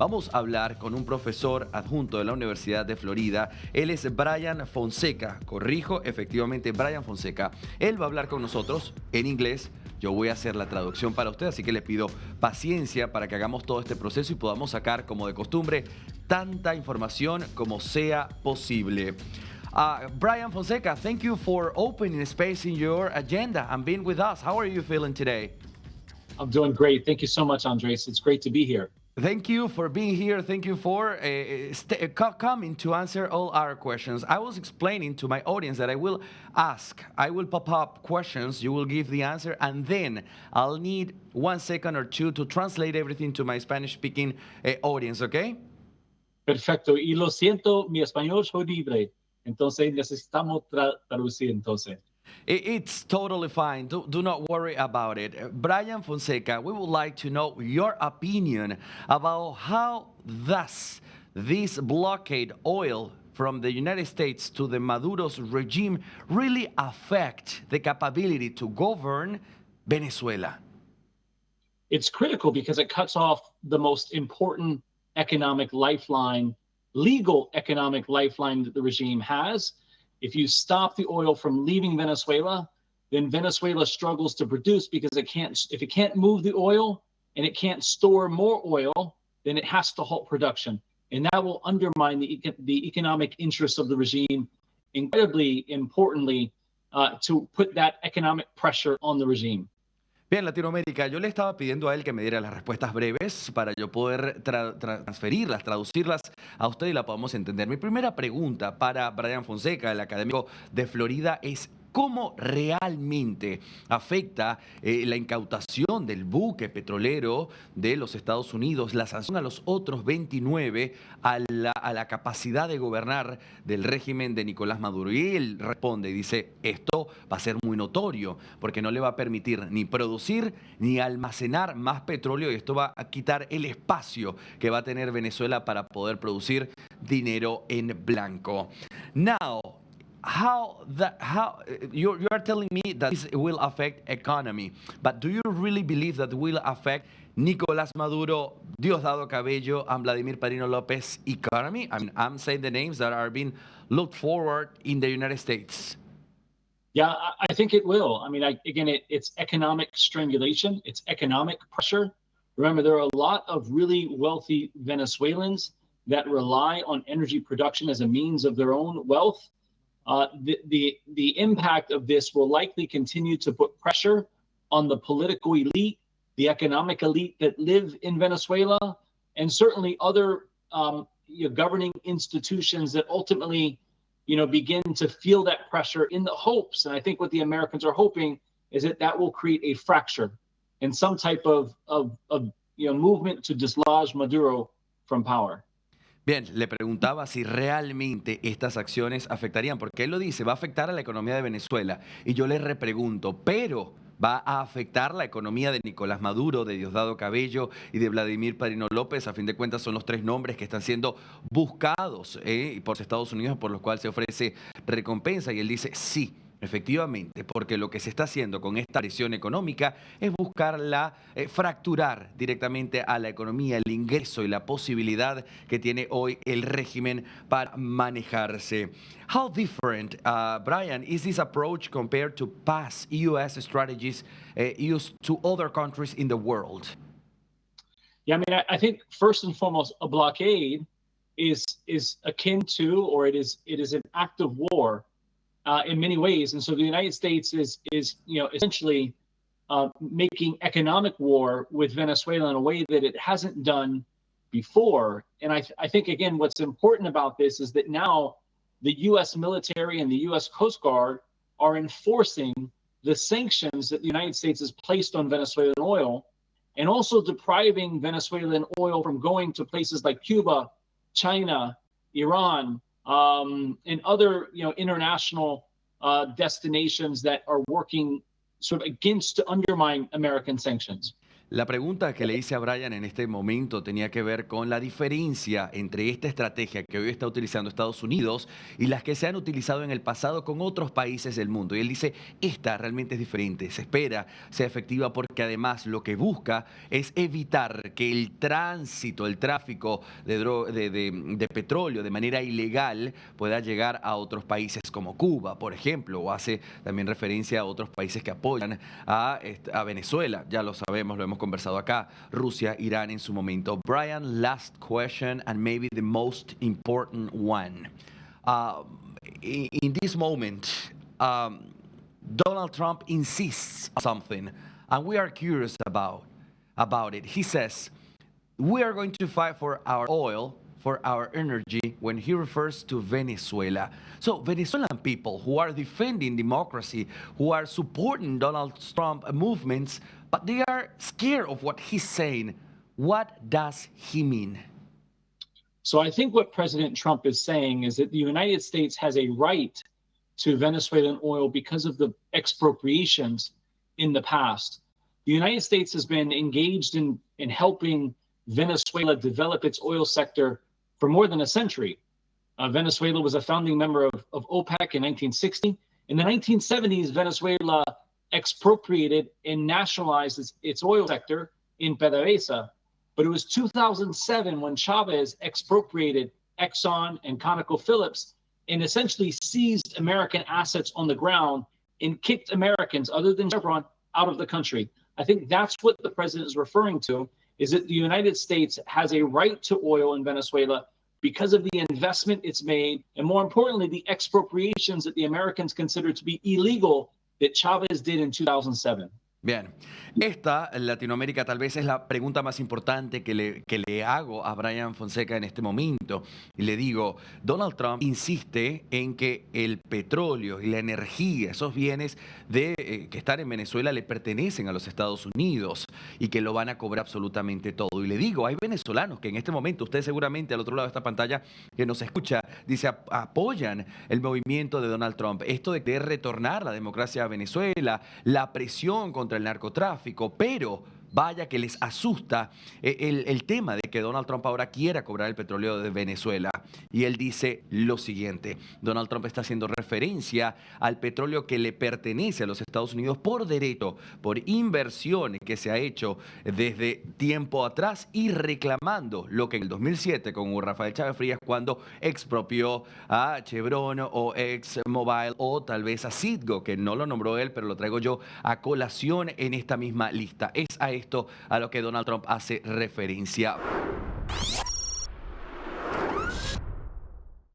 Vamos a hablar con un profesor adjunto de la Universidad de Florida. Él es Brian Fonseca. Corrijo, efectivamente, Brian Fonseca. Él va a hablar con nosotros en inglés. Yo voy a hacer la traducción para usted, así que le pido paciencia para que hagamos todo este proceso y podamos sacar, como de costumbre, tanta información como sea posible. Brian Fonseca, thank you for opening space in your agenda and being with us. How are you feeling today? I'm doing great. Thank you so much, Andres. It's great to be here. Thank you for being here. Thank you for coming to answer all our questions. I was explaining to my audience that I will pop up questions, you will give the answer, and then I'll need 1 second or two to translate everything to my Spanish-speaking audience, okay? Perfecto. Y lo siento, mi español es horrible. Entonces necesitamos traducir entonces. It's totally fine. Do not worry about it. Brian Fonseca, we would like to know your opinion about how does this blockade oil from the United States to the Maduro's regime really affect the capability to govern Venezuela? It's critical because it cuts off the most important economic lifeline, legal economic lifeline that the regime has. If you stop the oil from leaving Venezuela, then Venezuela struggles to produce because if it can't move the oil and it can't store more oil, then it has to halt production. And that will undermine the economic interests of the regime, incredibly importantly, to put that economic pressure on the regime. Bien, Latinoamérica, yo le estaba pidiendo a él que me diera las respuestas breves para yo poder transferirlas, traducirlas a usted y la podamos entender. Mi primera pregunta para Brian Fonseca, el académico de Florida, es ¿cómo realmente afecta la incautación del buque petrolero de los Estados Unidos, la sanción a los otros 29 a la capacidad de gobernar del régimen de Nicolás Maduro? Y él responde y dice, esto va a ser muy notorio porque no le va a permitir ni producir ni almacenar más petróleo y esto va a quitar el espacio que va a tener Venezuela para poder producir dinero en blanco. Now, how you are telling me that this will affect economy, but do you really believe that will affect Nicolás Maduro, Diosdado Cabello, and Vladimir Padrino López economy? I mean, I'm saying the names that are being looked forward in the United States. Yeah, I think it will. I mean, it's economic strangulation. It's economic pressure. Remember, there are a lot of really wealthy Venezuelans that rely on energy production as a means of their own wealth. The impact of this will likely continue to put pressure on the political elite, the economic elite that live in Venezuela, and certainly other governing institutions that ultimately, begin to feel that pressure in the hopes. And I think what the Americans are hoping is that will create a fracture and some type of movement to dislodge Maduro from power. Bien, le preguntaba si realmente estas acciones afectarían, porque él lo dice, va a afectar a la economía de Venezuela. Y yo le repregunto, ¿pero va a afectar la economía de Nicolás Maduro, de Diosdado Cabello y de Vladimir Padrino López? A fin de cuentas son los tres nombres que están siendo buscados por Estados Unidos, por los cuales se ofrece recompensa. Y él dice, sí. Efectivamente, porque lo que se está haciendo con esta presión económica es buscarla, fracturar directamente a la economía, el ingreso y la posibilidad que tiene hoy el régimen para manejarse. How different, Brian, is this approach compared to past U.S. strategies used to other countries in the world? Yeah, I mean, I think first and foremost, a blockade is akin to, or it is an act of war. In many ways, and so the United States is essentially making economic war with Venezuela in a way that it hasn't done before. And I think again, what's important about this is that now the U.S. military and the U.S. Coast Guard are enforcing the sanctions that the United States has placed on Venezuelan oil, and also depriving Venezuelan oil from going to places like Cuba, China, Iran, and other international destinations that are working sort of to undermine American sanctions. La pregunta que le hice a Brian en este momento tenía que ver con la diferencia entre esta estrategia que hoy está utilizando Estados Unidos y las que se han utilizado en el pasado con otros países del mundo. Y él dice, esta realmente es diferente, se espera sea efectiva porque además lo que busca es evitar que el tránsito, el tráfico de petróleo de manera ilegal pueda llegar a otros países como Cuba, por ejemplo, o hace también referencia a otros países que apoyan a Venezuela, ya lo sabemos, lo hemos conversado acá, Rusia, Irán en su momento. Brian, last question and maybe the most important one. In this moment, Donald Trump insists on something, and we are curious about it. He says, we are going to fight for our oil, for our energy, when he refers to Venezuela. So Venezuelan people who are defending democracy, who are supporting Donald Trump movements, but they are scared of what he's saying. What does he mean? So I think what President Trump is saying is that the United States has a right to Venezuelan oil because of the expropriations in the past. The United States has been engaged in helping Venezuela develop its oil sector for more than a century. Venezuela was a founding member of OPEC in 1960. In the 1970s, Venezuela expropriated and nationalized its oil sector in PDVSA. But it was 2007 when Chavez expropriated Exxon and ConocoPhillips and essentially seized American assets on the ground and kicked Americans, other than Chevron, out of the country. I think that's what the president is referring to, is that the United States has a right to oil in Venezuela because of the investment it's made, and more importantly, the expropriations that the Americans consider to be illegal that Chavez did in 2007. Bien, esta, Latinoamérica, tal vez es la pregunta más importante que le hago a Brian Fonseca en este momento. Y le digo, Donald Trump insiste en que el petróleo y la energía, esos bienes que están en Venezuela, le pertenecen a los Estados Unidos y que lo van a cobrar absolutamente todo. Y le digo, hay venezolanos que en este momento, usted seguramente al otro lado de esta pantalla que nos escucha, dice, apoyan el movimiento de Donald Trump. Esto de querer retornar la democracia a Venezuela, la presión contra el narcotráfico, pero vaya que les asusta el tema de que Donald Trump ahora quiera cobrar el petróleo de Venezuela. Y él dice lo siguiente, Donald Trump está haciendo referencia al petróleo que le pertenece a los Estados Unidos por derecho, por inversiones que se ha hecho desde tiempo atrás y reclamando lo que en el 2007 con Rafael Chávez Frías cuando expropió a Chevron o ExxonMobil o tal vez a Citgo, que no lo nombró él, pero lo traigo yo a colación en esta misma lista. Es a esto a lo que Donald Trump hace referencia.